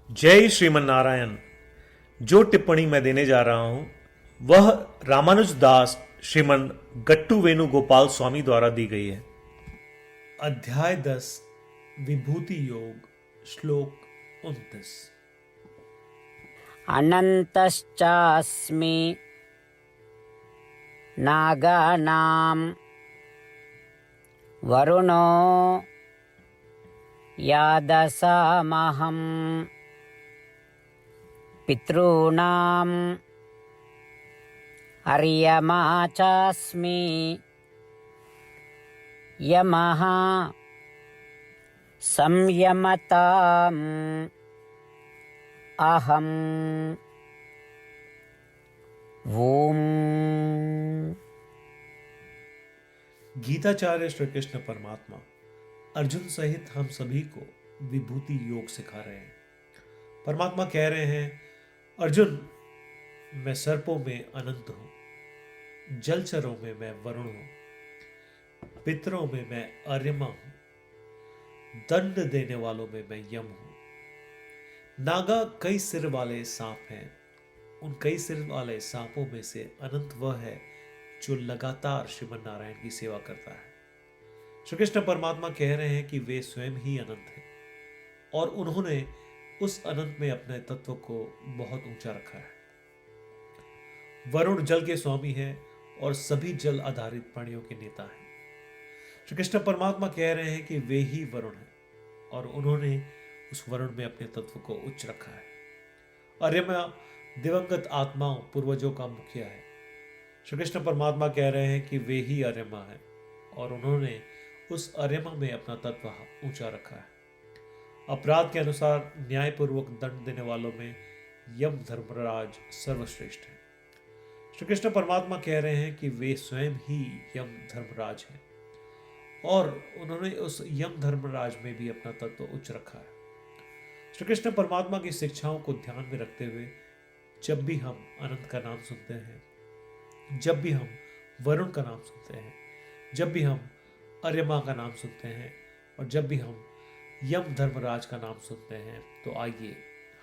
जय श्रीमन नारायण। जो टिप्पणी मैं देने जा रहा हूं वह रामानुज दास श्रीमन गट्टू वेणुगोपाल स्वामी द्वारा दी गई है। अध्याय 10 विभूति योग श्लोक 29। अनन्तश्चास्मि नागानां वरुणो यादसामहं पितॄणाम् अर्यमा चास्मि यमः संयमताम् अहम्। ओम। गीताचार्य श्री कृष्ण परमात्मा अर्जुन सहित हम सभी को विभूति योग सिखा रहे हैं। परमात्मा कह रहे हैं, अर्जुन, मैं सर्पों में अनंत हूं, जलचरों में मैं वरुण हूं, पितरों में मैं अर्यमा हूं, दंड देने वालों में मैं यम हूं। नागा कई सिर वाले सांप हैं। उन कई सिर वाले सांपों में से अनंत वह है जो लगातार श्रीमन नारायण की सेवा करता है। श्री कृष्ण परमात्मा कह रहे हैं कि वे स्वयं ही अनंत हैं और उन्होंने उस अनंत में अपने तत्व को बहुत ऊंचा रखा है। वरुण जल के स्वामी हैं और सभी जल आधारित प्राणियों के नेता हैं। श्री कृष्ण परमात्मा कह रहे हैं कि वे ही वरुण हैं और उन्होंने उस वरुण में अपने तत्व को उच्च रखा है। अर्यमा दिवंगत आत्माओं पूर्वजों का मुखिया है। श्री कृष्ण परमात्मा कह रहे हैं कि वे ही अर्यमा है और उन्होंने उस अर्यमा में अपना तत्व ऊंचा रखा है। अपराध के अनुसार न्यायपूर्वक दंड देने वालों में यम धर्मराज सर्वश्रेष्ठ है। श्री कृष्ण परमात्मा कह रहे हैं कि वे स्वयं ही यम धर्मराज हैं और उन्होंने उस यम धर्मराज में भी अपना तत्व उच्च रखा है। श्री कृष्ण परमात्मा की शिक्षाओं को ध्यान में रखते हुए जब भी हम अनंत का नाम सुनते हैं, जब भी हम वरुण का नाम सुनते हैं, जब भी हम अर्यमा का नाम सुनते हैं और जब भी हम यम धर्मराज का नाम सुनते हैं, तो आइए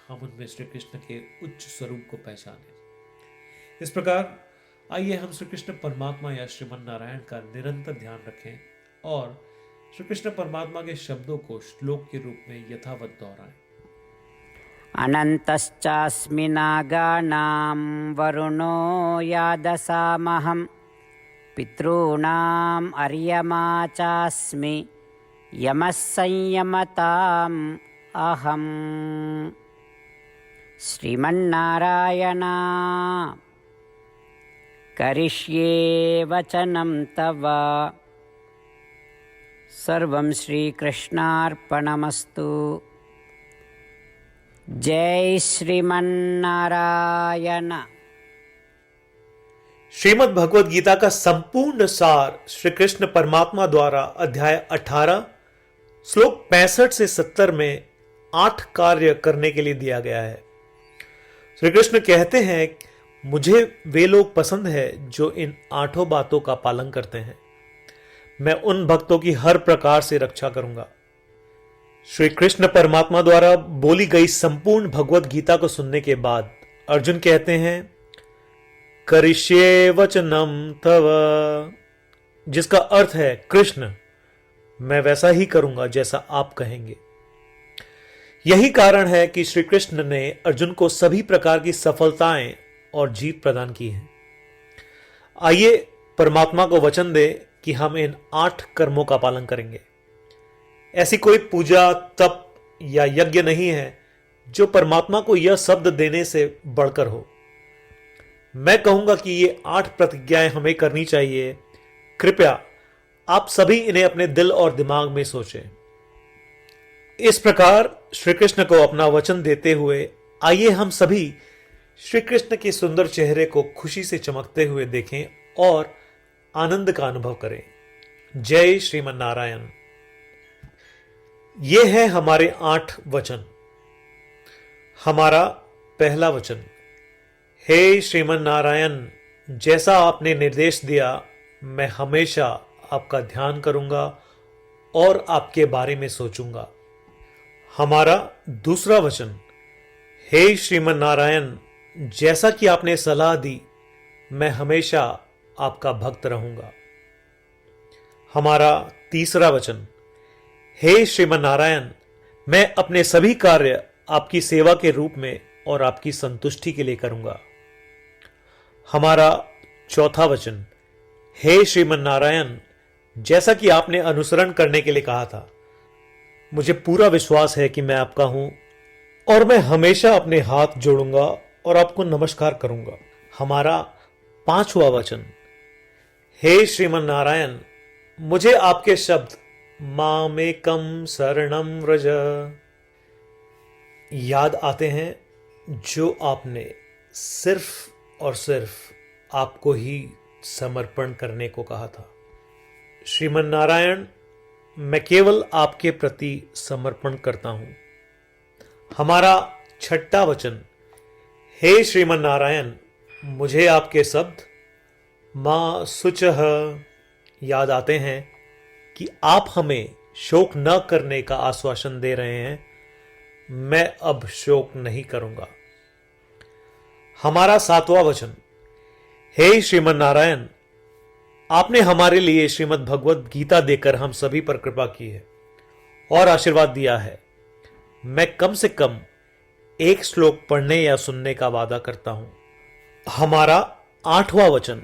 हम उनमें श्री कृष्ण के उच्च स्वरूप को पहचानें। इस प्रकार आइए हम श्री कृष्ण परमात्मा या श्रीमन नारायण का निरंतर ध्यान रखें और श्री कृष्ण परमात्मा के शब्दों को श्लोक के रूप में यथावत दोहराएं। अनन्तश्चास्मि नागानां वरुणो यादसामहं पितॄणाम् अर्यमा चास्मि यमः संयमताम् अहम्। श्रीमन्नारायण करिष्ये वचनं तव। सर्वं श्रीकृष्णार्पणमस्तु। जय श्रीमन्नारायण। श्रीमद् भगवद गीता का संपूर्ण सार श्री कृष्ण परमात्मा द्वारा अध्याय 18 श्लोक 65 से 70 में 8 कार्य करने के लिए दिया गया है। श्री कृष्ण कहते हैं, मुझे वे लोग पसंद है जो इन 8 बातों का पालन करते हैं। मैं उन भक्तों की हर प्रकार से रक्षा करूंगा। श्री कृष्ण परमात्मा द्वारा बोली गई संपूर्ण भगवद गीता को सुनने के बाद अर्जुन कहते हैं, करिष्ये वचनम तव, जिसका अर्थ है, कृष्ण, मैं वैसा ही करूंगा जैसा आप कहेंगे। यही कारण है कि श्री कृष्ण ने अर्जुन को सभी प्रकार की सफलताएं और जीत प्रदान की है। आइए परमात्मा को वचन दे कि हम इन 8 कर्मों का पालन करेंगे। ऐसी कोई पूजा, तप या यज्ञ नहीं है जो परमात्मा को यह शब्द देने से बढ़कर हो। मैं कहूंगा कि ये 8 प्रतिज्ञाएं हमें करनी चाहिए। कृपया आप सभी इन्हें अपने दिल और दिमाग में सोचें। इस प्रकार श्री कृष्ण को अपना वचन देते हुए आइए हम सभी श्री कृष्ण के सुंदर चेहरे को खुशी से चमकते हुए देखें और आनंद का अनुभव करें। जय श्रीमन नारायण। ये है हमारे 8 वचन। हमारा पहला वचन, हे श्रीमन नारायण, जैसा आपने निर्देश दिया मैं हमेशा आपका ध्यान करूंगा और आपके बारे में सोचूंगा। हमारा दूसरा वचन, हे श्रीमन नारायण, जैसा कि आपने सलाह दी, मैं हमेशा आपका भक्त रहूंगा। हमारा तीसरा वचन, हे श्रीमन नारायण, मैं अपने सभी कार्य आपकी सेवा के रूप में और आपकी संतुष्टि के लिए करूंगा। हमारा चौथा वचन, हे श्रीमन नारायण, जैसा कि आपने अनुसरण करने के लिए कहा था, मुझे पूरा विश्वास है कि मैं आपका हूं और मैं हमेशा अपने हाथ जोड़ूंगा और आपको नमस्कार करूंगा। हमारा पांचवा वचन, हे श्रीमन नारायण, मुझे आपके शब्द मामेकम शरणम व्रज याद आते हैं, जो आपने सिर्फ और सिर्फ आपको ही समर्पण करने को कहा था। श्रीमन नारायण, मैं केवल आपके प्रति समर्पण करता हूं। हमारा छठा वचन, हे श्रीमन नारायण, मुझे आपके शब्द मां शुचः याद आते हैं कि आप हमें शोक न करने का आश्वासन दे रहे हैं। मैं अब शोक नहीं करूंगा। हमारा सातवां वचन, हे श्रीमन नारायण, आपने हमारे लिए श्रीमद् भगवद गीता देकर हम सभी पर कृपा की है और आशीर्वाद दिया है। मैं कम से कम एक श्लोक पढ़ने या सुनने का वादा करता हूं। हमारा आठवां वचन,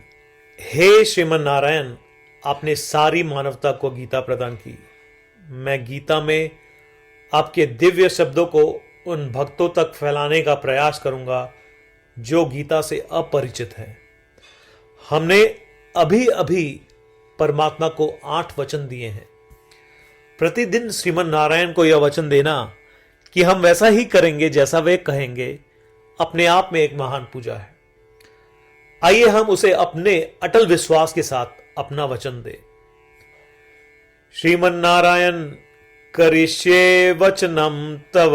हे श्रीमन नारायण, आपने सारी मानवता को गीता प्रदान की। मैं गीता में आपके दिव्य शब्दों को उन भक्तों तक फैलाने का प्रयास करूंगा जो गीता से अपरिचित हैं। हमने अभी अभी परमात्मा को 8 वचन दिए हैं। प्रतिदिन श्रीमन नारायण को यह वचन देना कि हम वैसा ही करेंगे जैसा वे कहेंगे, अपने आप में एक महान पूजा है। आइए हम उसे अपने अटल विश्वास के साथ अपना वचन दें। श्रीमन नारायण करिष्ये वचनम तव,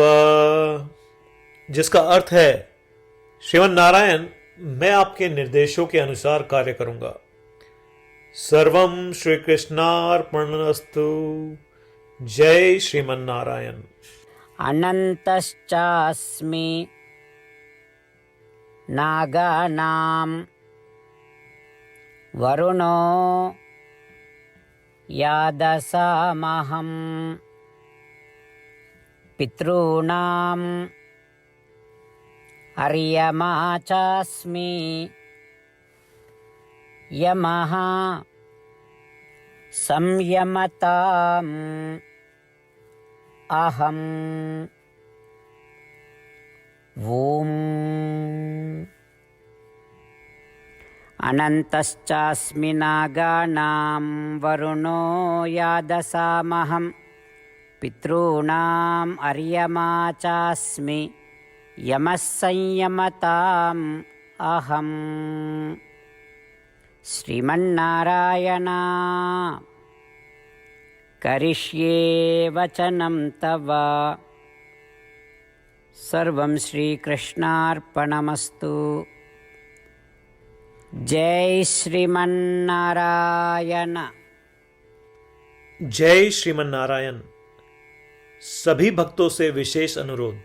जिसका अर्थ है, श्रीमन नारायण, मैं आपके निर्देशों के अनुसार कार्य करूंगा। सर्वम श्री कृष्णार्पणमस्तु। जय श्रीमन नारायण। अनन्तश्चास्मि नागानां वरुणो यादसामहं पितॄणाम् अर्यमा चास्मि यमः संयमताम् अहम् ॐ अनन्तश्चास्मि नागानां वरुणो यादसामहं पितॄणाम् अर्यमा चास्मि यमः संयमताम् अहम्। श्रीमन्नारायण करिष्ये वचनं तव। सर्वं श्रीकृष्णार्पणमस्तु। जय श्रीमन्नारायण। जय श्रीमन नारायण। सभी भक्तों से विशेष अनुरोध,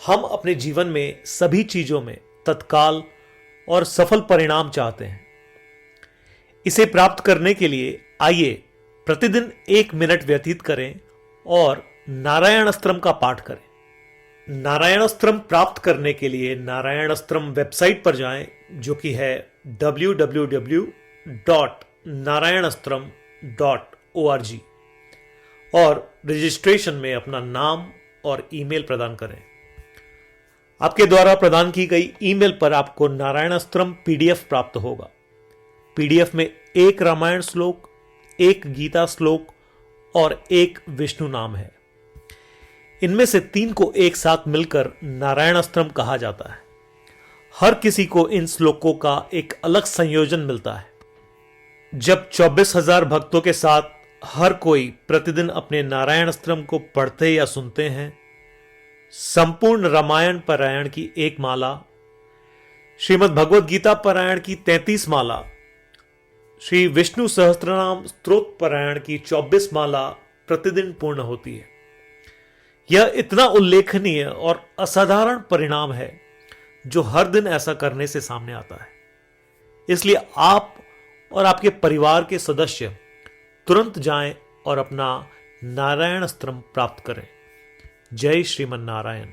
हम अपने जीवन में सभी चीजों में तत्काल और सफल परिणाम चाहते हैं। इसे प्राप्त करने के लिए आइए प्रतिदिन 1 मिनट व्यतीत करें और नारायण अस्त्रम का पाठ करें। नारायण अस्त्रम प्राप्त करने के लिए नारायण अस्त्रम वेबसाइट पर जाएं, जो कि है www.narayanastram.org, और रजिस्ट्रेशन में अपना नाम और ईमेल प्रदान करें। आपके द्वारा प्रदान की गई ईमेल पर आपको नारायण अस्त्रम पीडीएफ प्राप्त होगा। पीडीएफ में 1 रामायण श्लोक, 1 गीता श्लोक और 1 विष्णु नाम है। इनमें से 3 को एक साथ मिलकर नारायण अस्त्रम कहा जाता है। हर किसी को इन श्लोकों का एक अलग संयोजन मिलता है। जब 24,000 भक्तों के साथ हर कोई प्रतिदिन अपने नारायण अस्त्रम को पढ़ते या सुनते हैं, संपूर्ण रामायण पारायण की 1 माला, श्रीमद् भगवद गीता पारायण की 33 माला, श्री विष्णु सहस्त्रनाम स्तोत्र पारायण की 24 माला प्रतिदिन पूर्ण होती है। यह इतना उल्लेखनीय और असाधारण परिणाम है जो हर दिन ऐसा करने से सामने आता है। इसलिए आप और आपके परिवार के सदस्य तुरंत जाएं और अपना नारायण अस्त्रम प्राप्त करें। जय श्रीमन नारायण।